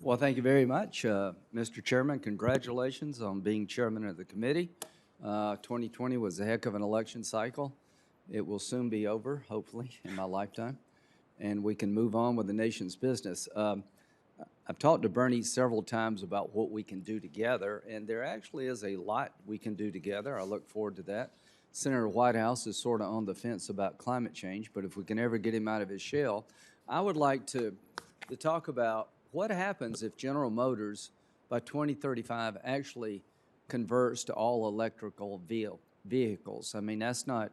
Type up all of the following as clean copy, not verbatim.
Well, thank you very much, Mr. Chairman. Congratulations on being chairman of the committee. 2020 was a heck of an election cycle. It will soon be over, hopefully, in my lifetime, and we can move on with the nation's business. I've talked to Bernie several times about what we can do together, and there actually is a lot we can do together. I look forward to that. Senator Whitehouse is sort of on the fence about climate change, but if we can ever get him out of his shell, I would like to talk about what happens if General Motors by 2035 actually converts to all electrical vehicles. I mean, that's not,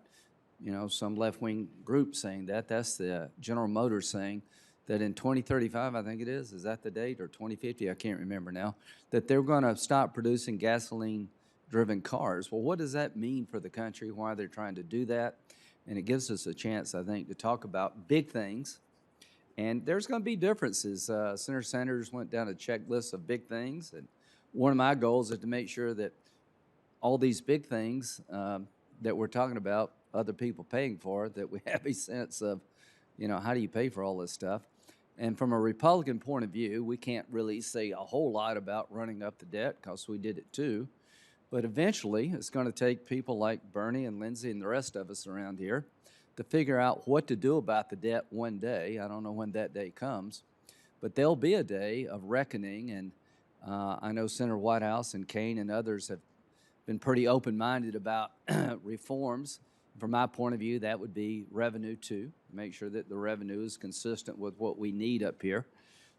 some left-wing group saying that. That's the General Motors saying that in 2035, I think it is that the date, or 2050, I can't remember now, that they're going to stop producing gasoline-driven cars. Well, what does that mean for the country, why they're trying to do that? And it gives us a chance, I think, to talk about big things. And there's going to be differences. Senator Sanders went down a checklist of big things, and one of my goals is to make sure that all these big things that we're talking about, other people paying for, that we have a sense of, how do you pay for all this stuff? And from a Republican point of view, we can't really say a whole lot about running up the debt because we did it too. But eventually, it's going to take people like Bernie and Lindsey and the rest of us around here to figure out what to do about the debt one day. I don't know when that day comes, but there'll be a day of reckoning. And I know Senator Whitehouse and Kane and others have been pretty open-minded about reforms. From my point of view, that would be revenue too. Make sure that the revenue is consistent with what we need up here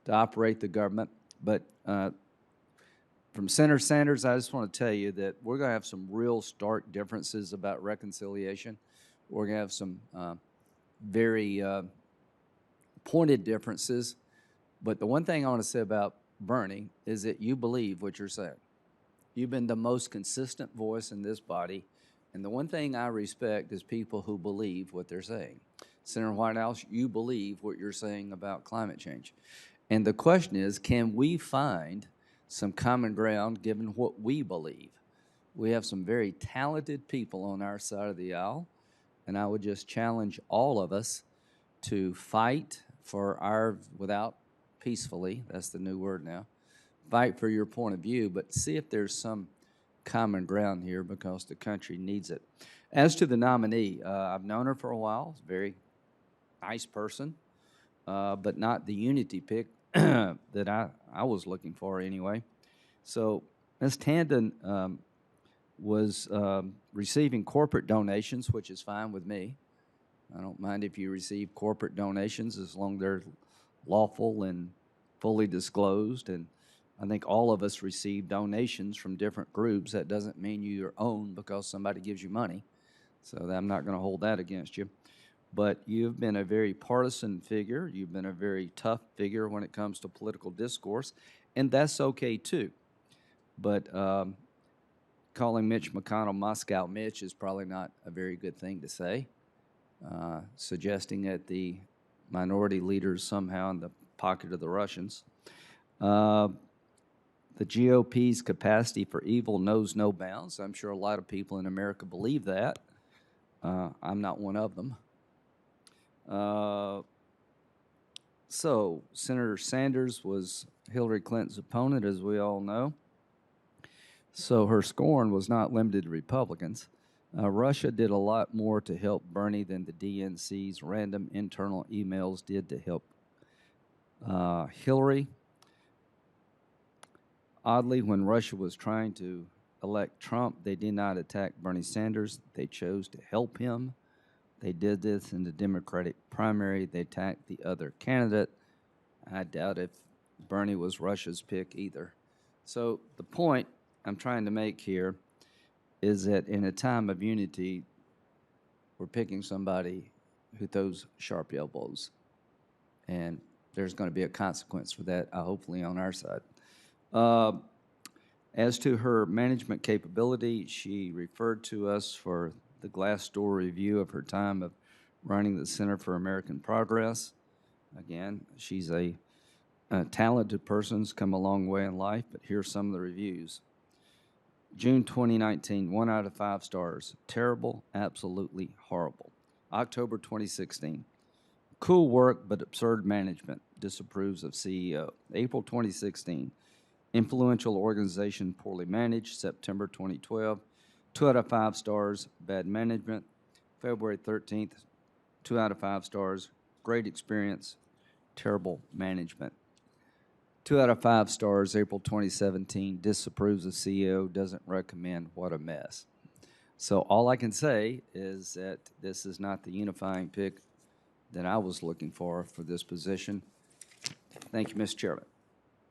to operate the government. But from Senator Sanders, I just want to tell you that we're going to have some real stark differences about reconciliation. We're going to have some very pointed differences. But the one thing I want to say about Bernie is that you believe what you're saying. You've been the most consistent voice in this body. And the one thing I respect is people who believe what they're saying. Senator Whitehouse, you believe what you're saying about climate change. And the question is, can we find some common ground given what we believe? We have some very talented people on our side of the aisle. And I would just challenge all of us to fight for without peacefully, that's the new word now, fight for your point of view, but see if there's some common ground here because the country needs it. As to the nominee, I've known her for a while. She's a very nice person, but not the unity pick that I was looking for anyway. So Ms. Tanden was receiving corporate donations, which is fine with me. I don't mind if you receive corporate donations as long as they're lawful and fully disclosed. And I think all of us receive donations from different groups. That doesn't mean you're owned because somebody gives you money. So I'm not going to hold that against you. But you've been a very partisan figure. You've been a very tough figure when it comes to political discourse, and that's okay too. But calling Mitch McConnell Moscow Mitch is probably not a very good thing to say. Suggesting that the minority leaders somehow in the pocket of the Russians. The GOP's capacity for evil knows no bounds. I'm sure a lot of people in America believe that. I'm not one of them. So Senator Sanders was Hillary Clinton's opponent, as we all know. So her scorn was not limited to Republicans. Russia did a lot more to help Bernie than the DNC's random internal emails did to help Hillary. Oddly, when Russia was trying to elect Trump, they did not attack Bernie Sanders. They chose to help him. They did this in the Democratic primary. They attacked the other candidate. I doubt if Bernie was Russia's pick either. So the point I'm trying to make here is that in a time of unity, we're picking somebody who throws sharp elbows. And there's going to be a consequence for that, hopefully on our side. As to her management capability, she referred to us for the Glassdoor review of her time of running the Center for American Progress. Again, she's a talented person, who's come a long way in life, but here's some of the reviews. June 2019, 1 out of 5 stars. Terrible, absolutely horrible. October 2016, cool work but absurd management. disapproves of CEO. April 2016, influential organization poorly managed. September 2012, 2 out of 5 stars, bad management. February 13th, 2 out of 5 stars, great experience, terrible management. 2 out of 5 stars, April 2017, disapproves of CEO, doesn't recommend, what a mess. So all I can say is that this is not the unifying pick that I was looking for this position. Thank you, Mr. Chairman.